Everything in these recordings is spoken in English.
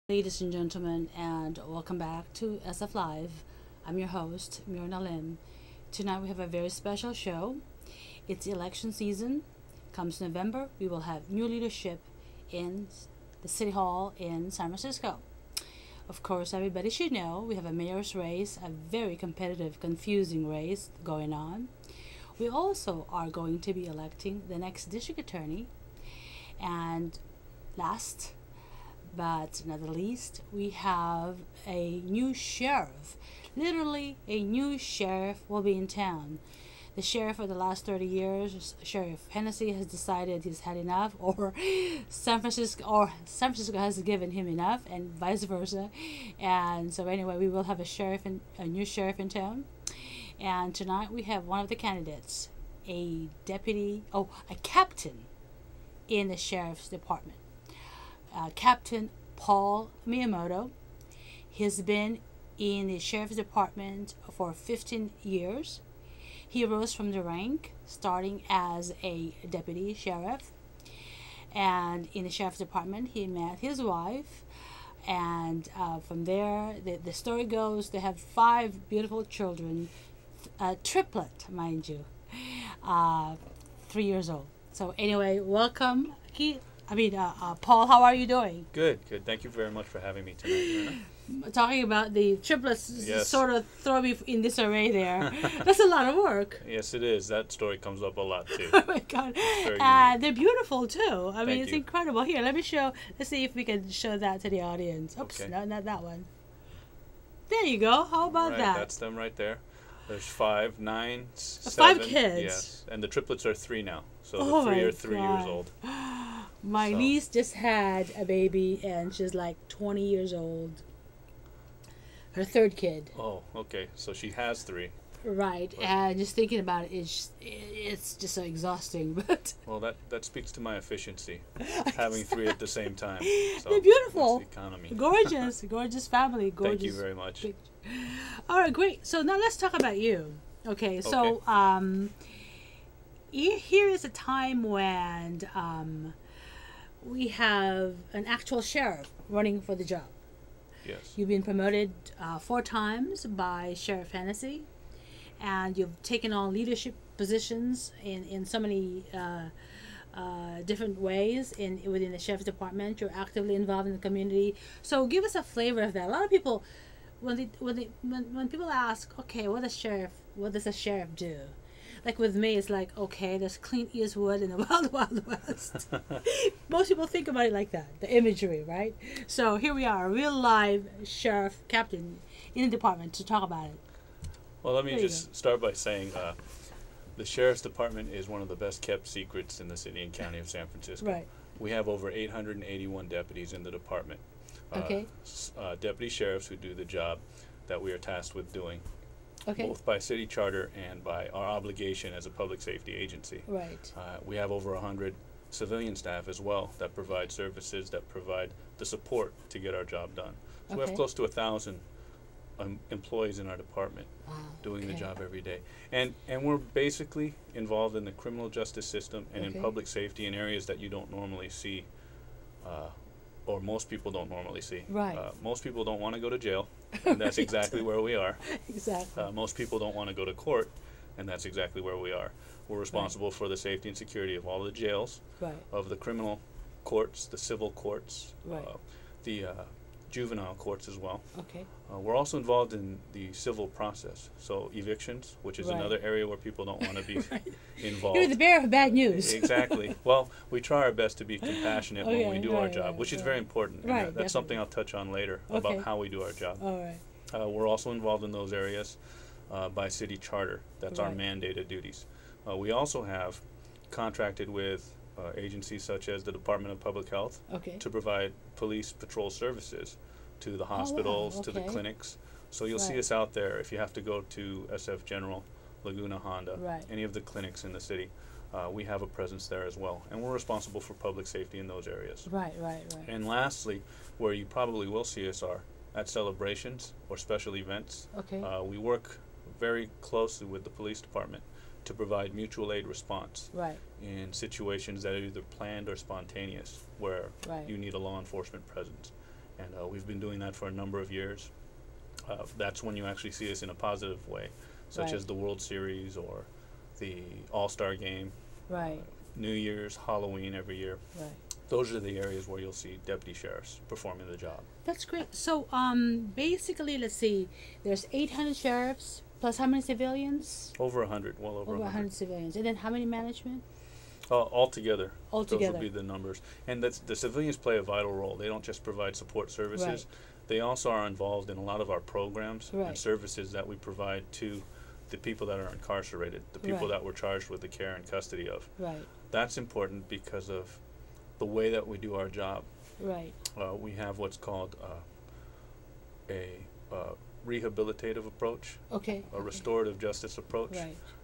Ladies and gentlemen, and welcome back to SF Live. I'm your host, Myrna Lim. Tonight we have a very special show. It's election season. Comes November, we will have new leadership in the City Hall in San Francisco. Of course, everybody should know we have a mayor's race, a very competitive, confusing race going on. We also are going to be electing the next district attorney. And last but not the least, we have a new sheriff. Literally, a new sheriff will be in town. The sheriff for the last 30 years, Sheriff Hennessy, has decided he's had enough, or San Francisco has given him enough, and vice versa. And so anyway, we will have a new sheriff in town. And tonight we have one of the candidates, a captain in the sheriff's department. Captain Paul Miyamoto. He's been in the sheriff's department for 15 years. He rose from the rank, starting as a deputy sheriff. And in the sheriff's department, he met his wife. And from there, the story goes, they have 5 beautiful children, triplet, mind you, 3 years old. So anyway, welcome, Paul, how are you doing? Good. Thank you very much for having me tonight, Myrna. Talking about the triplets, yes. Sort of throw me in disarray there. That's a lot of work. Yes, it is. That story comes up a lot, too. Oh, my God. They're beautiful, too. I mean, it's incredible. Here, let's see if we can show that to the audience. Oops, okay. No, not that one. There you go. How about that? That's them right there. There's 5, 9, 7. 5 kids. Yes, and the triplets are 3 now. So oh the 3 are God. 3 years old. My niece just had a baby, and she's like 20 years old. Her 3rd kid. Oh, okay. So she has 3. Right, and just thinking about it, it's just so exhausting. But well, that speaks to my efficiency, having 3 at the same time. So they're beautiful. that's the economy. Gorgeous family. Gorgeous. Thank you very much. All right, great. So now let's talk about you. Okay, so here is a time when we have an actual sheriff running for the job. Yes. You've been promoted 4 times by Sheriff Hennessy, and you've taken on leadership positions in so many different ways within the sheriff's department. You're actively involved in the community. So give us a flavor of that. A lot of people, when people ask, okay, what does a sheriff do? Like with me, it's like, okay, there's Clint Eastwood in the Wild Wild West. Most people think about it like that, the imagery, right? So here we are, a real live sheriff captain in the department to talk about it. Well, let me just start by saying the sheriff's department is one of the best kept secrets in the city and county of San Francisco. Right. We have over 881 deputies in the department. Okay. Deputy sheriffs who do the job that we are tasked with doing. Okay. Both by city charter and by our obligation as a public safety agency. Right. We have over 100 civilian staff as well that provide services, that provide the support to get our job done. So we have close to 1,000 employees in our department doing the job every day. And we're basically involved in the criminal justice system and in public safety in areas that you don't normally see, or most people don't normally see. Right. Most people don't want to go to jail, and that's exactly where we are. Exactly. Most people don't want to go to court, and that's exactly where we are. We're responsible for the safety and security of all the jails, of the criminal courts, the civil courts, the juvenile courts as well. Okay. We're also involved in the civil process, so evictions, which is another area where people don't want to be involved. You're the bearer of bad news. Exactly. Well, we try our best to be compassionate when we do our job, which is very important. And that's something I'll touch on later about how we do our job. All right. We're also involved in those areas by city charter. That's our mandated duties. We also have contracted with agencies such as the Department of Public Health to provide police patrol services to the hospitals, to the clinics. So you'll see us out there if you have to go to SF General, Laguna Honda, any of the clinics in the city. We have a presence there as well. And we're responsible for public safety in those areas. Right. And lastly, where you probably will see us are at celebrations or special events. We work very closely with the police department to provide mutual aid response in situations that are either planned or spontaneous, where you need a law enforcement presence. and we've been doing that for a number of years. That's when you actually see us in a positive way, such as the World Series or the All-Star Game, New Year's, Halloween every year. Those are the areas where you'll see deputy sheriffs performing the job. That's great. So basically, let's see, there's 800 sheriffs plus how many civilians? Over 100, well over 100 civilians. And then how many management? Altogether, those would be the numbers. And the civilians play a vital role. They don't just provide support services. They also are involved in a lot of our programs and services that we provide to the people that are incarcerated, the people that we're charged with the care and custody of. That's important because of the way that we do our job. We have what's called a rehabilitative approach, a restorative justice approach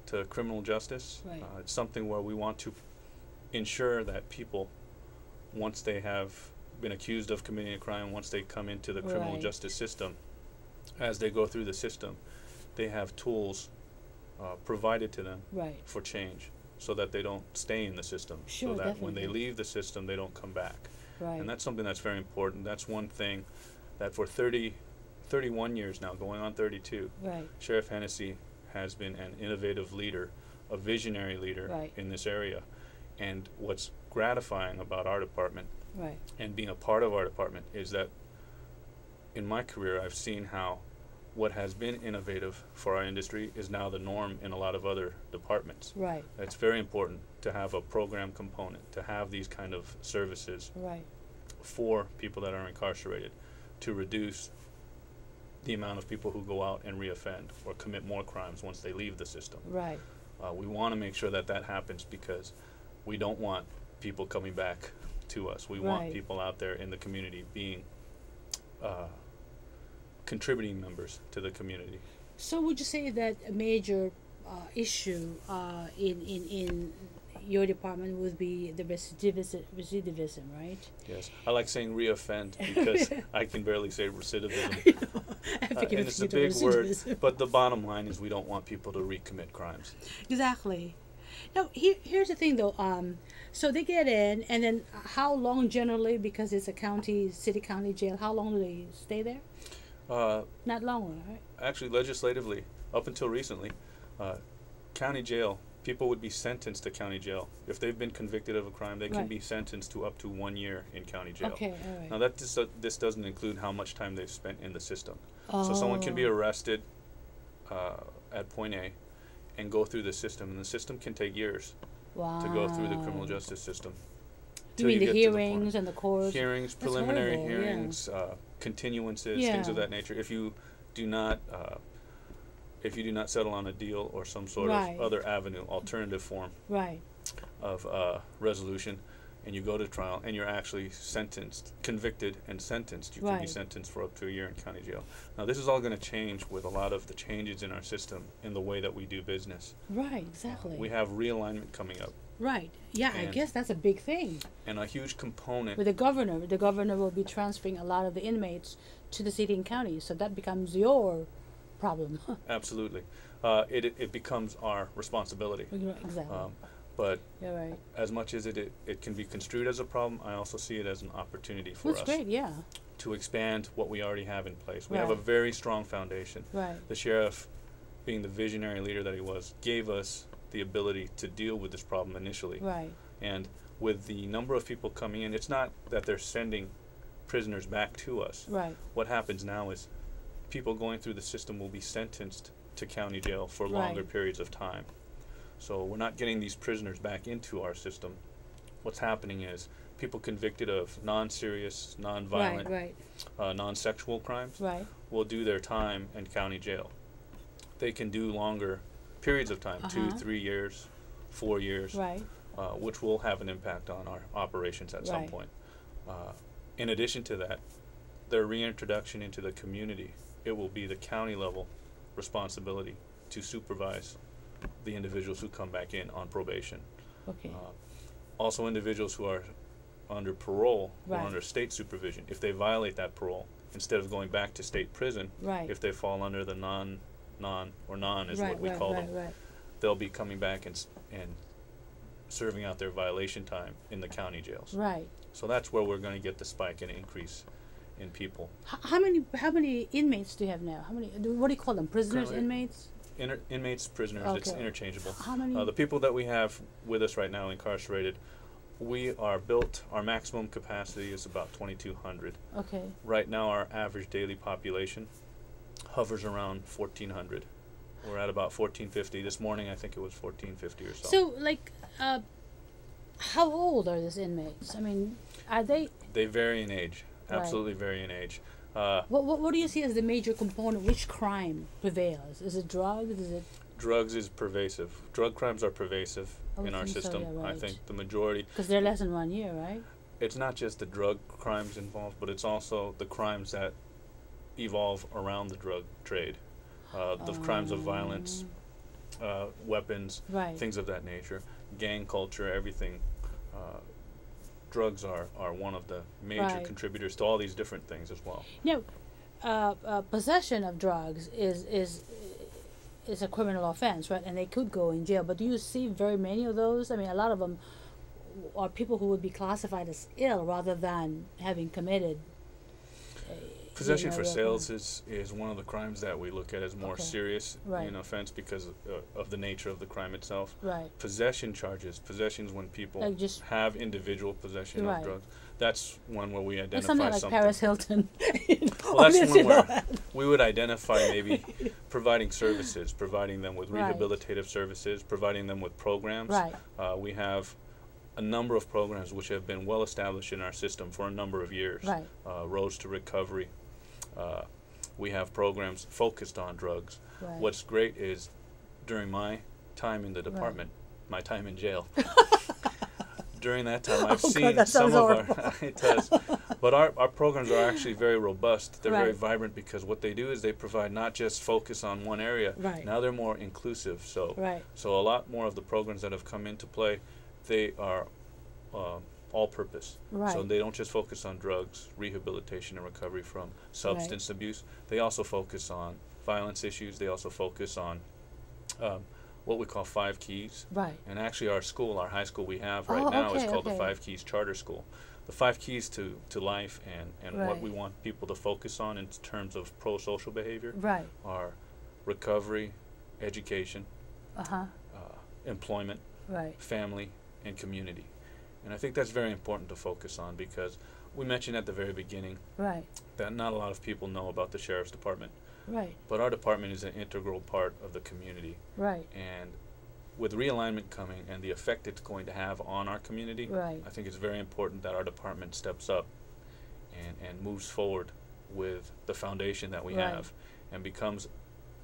to criminal justice. It's something where we want to ensure that people, once they have been accused of committing a crime, once they come into the criminal justice system, as they go through the system, they have tools provided to them for change, so that they don't stay in the system, so that when they leave the system, they don't come back. And that's something that's very important. That's one thing that for 31 years now, going on 32, Sheriff Hennessy has been an innovative leader, a visionary leader in this area. And what's gratifying about our department and being a part of our department is that in my career, I've seen how what has been innovative for our industry is now the norm in a lot of other departments. It's very important to have a program component, to have these kind of services for people that are incarcerated, to reduce the amount of people who go out and reoffend or commit more crimes once they leave the system. We want to make sure that that happens because we don't want people coming back to us. We want people out there in the community being contributing members to the community. So would you say that a major issue in your department would be the recidivism, right? Yes. I like saying reoffend because I can barely say recidivism. And it's a big word, but the bottom line is we don't want people to recommit crimes. Exactly. Now, here's the thing, though. So they get in, and then how long generally, because it's a city-county jail, how long do they stay there? Not long, right? Actually, legislatively, up until recently, county jail, people would be sentenced to county jail. If they've been convicted of a crime, they can be sentenced to up to 1 year in county jail. Now, this doesn't include how much time they've spent in the system. So someone can be arrested at point A and go through the system, and the system can take years to go through the criminal justice system. You mean the hearings and the courts? Hearings, preliminary hearings, continuances, things of that nature. If you do not settle on a deal or some sort of other avenue, alternative form of resolution, and you go to trial and you're actually convicted and sentenced, you can be sentenced for up to 1 year in county jail. Now, this is all going to change with a lot of the changes in our system in the way that we do business. Exactly. We have realignment coming up. Yeah, I guess that's a big thing. And a huge component. With the governor will be transferring a lot of the inmates to the city and county, so that becomes your problem. Absolutely. It becomes our responsibility. Exactly. But as much as it can be construed as a problem, I also see it as an opportunity for us. That's great, to expand what we already have in place. We have a very strong foundation. The sheriff, being the visionary leader that he was, gave us the ability to deal with this problem initially. And with the number of people coming in, it's not that they're sending prisoners back to us. What happens now is people going through the system will be sentenced to county jail for longer periods of time. So we're not getting these prisoners back into our system. What's happening is people convicted of non-serious, non-violent, non-sexual crimes will do their time in county jail. They can do longer periods of time, 2, 3 years, 4 years, which will have an impact on our operations at some point. In addition to that, their reintroduction into the community, it will be the county level responsibility to supervise the individuals who come back in on probation. Also, individuals who are under parole or under state supervision, if they violate that parole, instead of going back to state prison, if they fall under the non is what we call them, they'll be coming back and serving out their violation time in the county jails. So that's where we're going to get the spike and increase in people. How many inmates do you have now? How many? What do you call them? Prisoners, Currently, inmates? Inmates, prisoners. Okay. It's interchangeable. How many? The people that we have with us right now incarcerated, we are built. Our maximum capacity is about 2,200. Okay. Right now, our average daily population hovers around 1,400. We're at about 1,450. This morning, I think it was 1,450 or so. So, like, how old are these inmates? I mean, are they? They vary in age. Absolutely vary in age. What do you see as the major component? Which crime prevails? Is it drugs? Is it? Drugs is pervasive. Drug crimes are pervasive in our system. So, yeah, right. I think the majority. Because they're less than 1 year, right? It's not just the drug crimes involved, but it's also the crimes that evolve around the drug trade. The crimes of violence, weapons, things of that nature, gang culture, everything. Drugs are one of the major contributors to all these different things as well. Possession of drugs is a criminal offense, right? And they could go in jail. But do you see very many of those? I mean, a lot of them are people who would be classified as ill rather than having committed. Possession for sales is one of the crimes that we look at as more serious offense because of the nature of the crime itself. Right. Possessions when people like have individual possession of drugs. That's one where we identify something like Paris Hilton. Well, that's one where we would identify maybe providing services, providing them with rehabilitative services, providing them with programs. Right. We have a number of programs which have been well established in our system for a number of years. Right. Roads to Recovery. We have programs focused on drugs. Right. What's great is during my time in the department, my time in jail, during that time I've seen some of our it does. But our programs are actually very robust. They're very vibrant because what they do is they provide not just focus on one area. Now they're more inclusive. So a lot more of the programs that have come into play, they are all-purpose. So they don't just focus on drugs, rehabilitation, and recovery from substance abuse. They also focus on violence issues. They also focus on what we call 5 Keys. And actually our school, our high school we have right now is called the 5 Keys Charter School. The 5 keys to life and what we want people to focus on in terms of pro-social behavior are recovery, education, employment, family, and community. And I think that's very important to focus on because we mentioned at the very beginning that not a lot of people know about the Sheriff's Department. But our department is an integral part of the community. And with realignment coming and the effect it's going to have on our community, I think it's very important that our department steps up and moves forward with the foundation that we have and becomes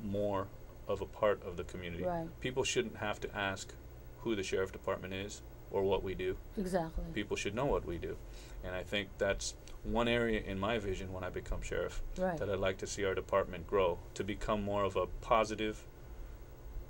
more of a part of the community. People shouldn't have to ask who the Sheriff Department is or what we do. Exactly. People should know what we do. And I think that's one area in my vision when I become sheriff that I'd like to see our department grow to become more of a positive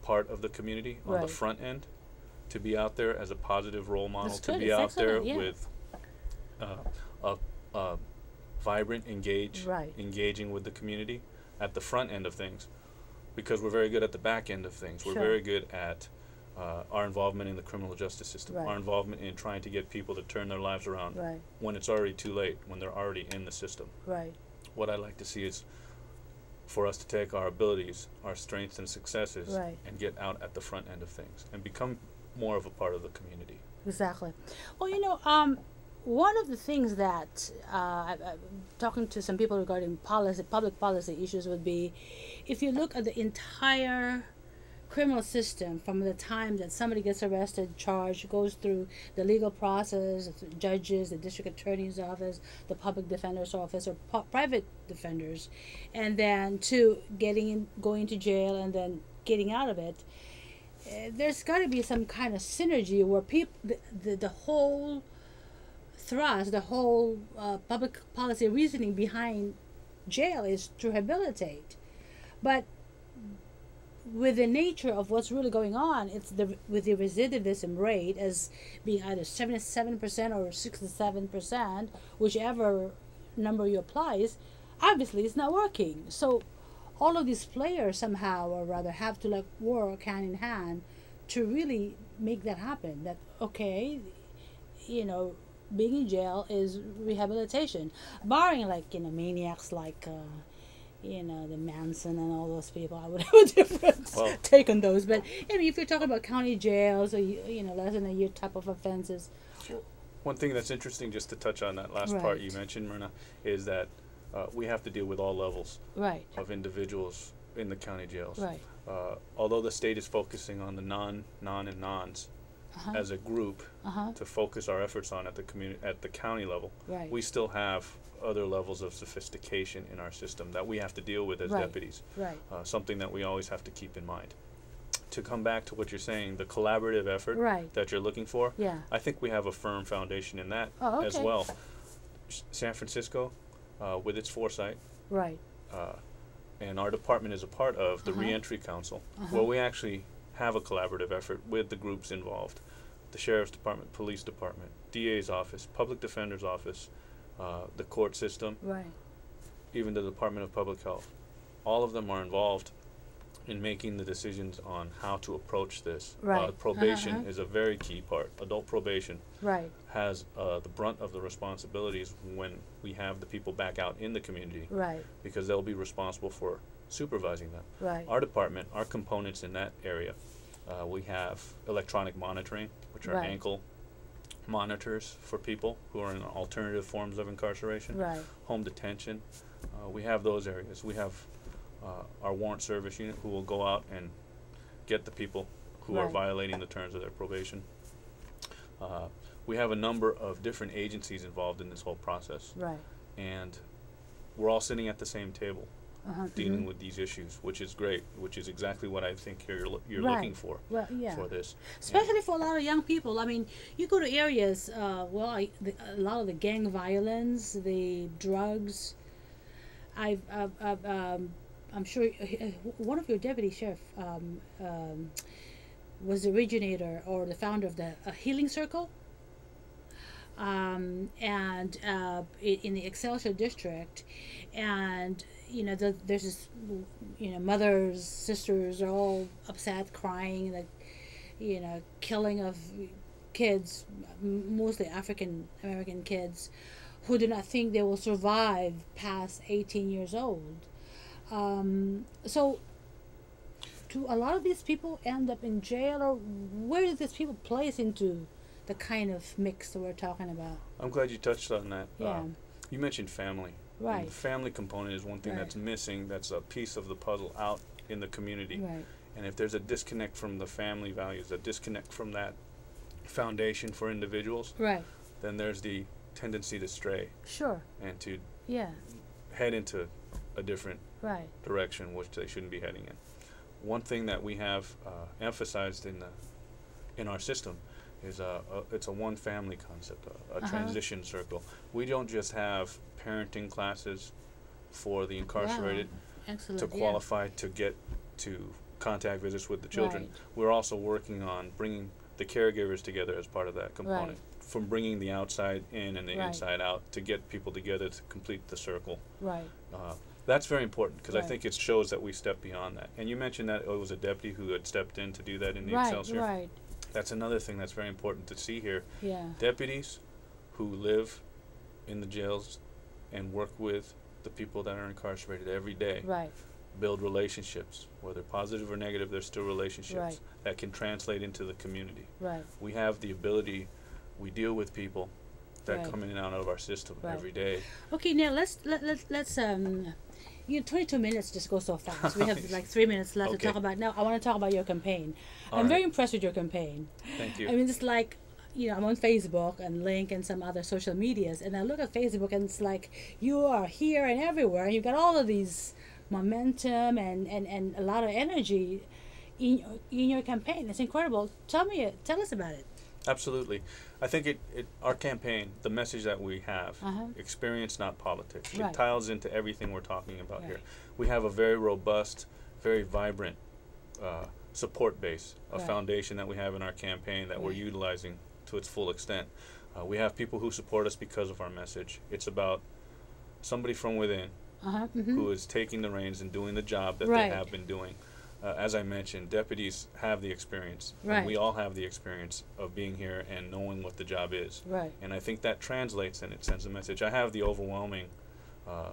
part of the community on the front end, to be out there as a positive role model, to be out there with a vibrant, engaging with the community at the front end of things, because we're very good at the back end of things. We're very good at our involvement in the criminal justice system, our involvement in trying to get people to turn their lives around when it's already too late, when they're already in the system. What I'd like to see is for us to take our abilities, our strengths and successes, and get out at the front end of things and become more of a part of the community. Exactly. Well, you know, one of the things that talking to some people regarding policy, public policy issues would be, if you look at the entire criminal system from the time that somebody gets arrested, charged, goes through the legal process, judges, the district attorney's office, the public defender's office, or private defenders, and then to going to jail and then getting out of it, there's got to be some kind of synergy where the whole thrust, the whole public policy reasoning behind jail is to rehabilitate. But with the nature of what's really going on, it's with the recidivism rate as being either 77% or 67%, whichever number you applies, obviously it's not working. So all of these players somehow, or rather, have to work hand in hand to really make that happen. That, okay, you know, being in jail is rehabilitation, barring like maniacs like the Manson and all those people. I would have a different take on those. But I mean, if you're talking about county jails or less than a year type of offenses. Sure. One thing that's interesting, just to touch on that last part you mentioned, Myrna, is that we have to deal with all levels of individuals in the county jails. Right. Although the state is focusing on the non and nons as a group to focus our efforts on at the county level, we still have other levels of sophistication in our system that we have to deal with as deputies. Something that we always have to keep in mind. To come back to what you're saying, the collaborative effort that you're looking for, I think we have a firm foundation in that as well. San Francisco, with its foresight, and our department is a part of the Reentry Council, where we actually have a collaborative effort with the groups involved. The Sheriff's Department, Police Department, DA's office, Public Defender's office, the court system, even the Department of Public Health. All of them are involved in making the decisions on how to approach this. Probation is a very key part. Adult probation has the brunt of the responsibilities when we have the people back out in the community, because they'll be responsible for supervising them. Our department, our components in that area, we have electronic monitoring, which are ankle monitors for people who are in alternative forms of incarceration, home detention. We have those areas. We have our warrant service unit who will go out and get the people who are violating the terms of their probation. We have a number of different agencies involved in this whole process, and we're all sitting at the same table dealing with these issues, which is great, which is exactly what I think you're looking for for this. Especially for a lot of young people. I mean, you go to areas, a lot of the gang violence, the drugs. I'm sure one of your deputy sheriff was the originator or the founder of the Healing Circle, and in the Excelsior district, and there's this, mothers, sisters are all upset, crying, like, killing of kids, mostly African American kids, who do not think they will survive past 18 years old. So do a lot of these people end up in jail, or where do these people place into the kind of mix that we're talking about? I'm glad you touched on that. You mentioned family. And the family component is one thing that's missing. That's a piece of the puzzle out in the community. And if there's a disconnect from the family values, a disconnect from that foundation for individuals, then there's the tendency to stray. And to head into a different direction, which they shouldn't be heading in. One thing that we have emphasized in our system is it's a one family concept, a transition circle. We don't just have parenting classes for the incarcerated to qualify to get to contact visits with the children. We're also working on bringing the caregivers together as part of that component, from bringing the outside in and the inside out to get people together to complete the circle. That's very important, because I think it shows that we step beyond that. And you mentioned that it was a deputy who had stepped in to do that in the Excelsior. That's another thing that's very important to see here. Deputies who live in the jails and work with the people that are incarcerated every day build relationships, whether positive or negative. There's still relationships that can translate into the community. We have the ability. We deal with people that come in and out of our system every day. Okay, now let's 22 minutes just go so fast. We have like 3 minutes left to talk about. Now I want to talk about your campaign. I'm very impressed with your campaign. Thank you. I mean, it's like, I'm on Facebook and Link and some other social medias, and I look at Facebook and it's like you are here and everywhere, and you got all of these momentum and a lot of energy in your campaign. It's incredible. Tell us about it. Absolutely. I think our campaign, the message that we have, experience, not politics. It ties into everything we're talking about here. We have a very robust, very vibrant support base, a foundation that we have in our campaign that we're utilizing to its full extent. We have people who support us because of our message. It's about somebody from within who is taking the reins and doing the job that they have been doing. as I mentioned, deputies have the experience. Right. And we all have the experience of being here and knowing what the job is. Right. And I think that translates and it sends a message. I have the overwhelming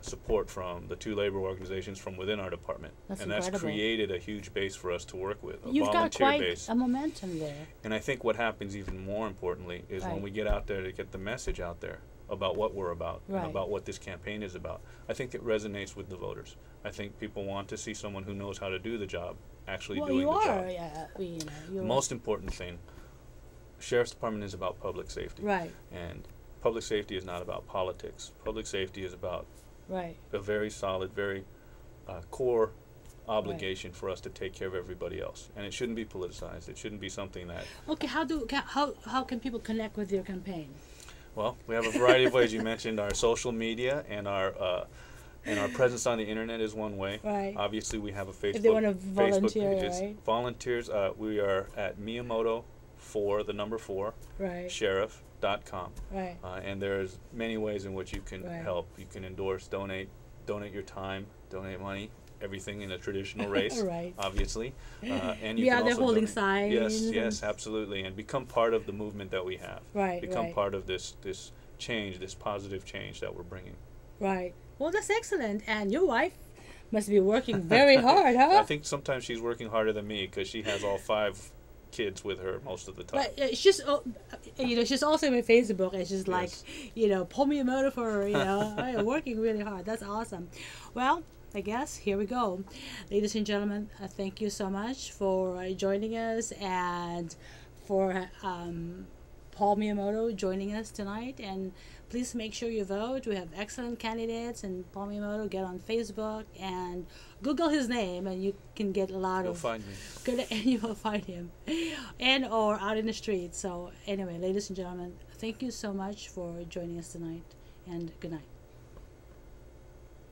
support from the 2 labor organizations from within our department. That's and incredible. That's created a huge base for us to work with, a You've got volunteer quite base. a momentum there. And I think what happens even more importantly is when we get out there to get the message out there about what we're about and about what this campaign is about, I think it resonates with the voters. I think people want to see someone who knows how to do the job actually doing the job. Yeah, The most important thing, Sheriff's Department is about public safety. Right. And public safety is not about politics. Public safety is about a very solid, very core obligation for us to take care of everybody else. And it shouldn't be politicized. It shouldn't be something that... Okay, how can people connect with your campaign? Well, we have a variety of ways. You mentioned our social media and our presence on the internet is one way. Right. Obviously, we have a Facebook. If they want to volunteer, Facebook pages. right? Volunteers, we are at Miyamoto, the number 4, Sheriff.com. Right. And there's many ways in which you can help. You can endorse, donate your time, donate money, everything in a traditional race, obviously. And you can also holding signs. Yes, absolutely. And become part of the movement that we have. Become part of this change, this positive change that we're bringing. Right. Well, that's excellent. And your wife must be working very hard, huh? I think sometimes she's working harder than me because she has all 5 kids with her most of the time. But she's, she's also on Facebook, and she's like, pull me a motor for her, working really hard. That's awesome. Well, I guess here we go. Ladies and gentlemen, thank you so much for joining us and for Paul Miyamoto joining us tonight. And please make sure you vote. We have excellent candidates, and Paul Miyamoto, get on Facebook and Google his name, and you can get a lot You'll find me. Good, and you will find him, and or out in the street. So anyway, ladies and gentlemen, thank you so much for joining us tonight, and good night.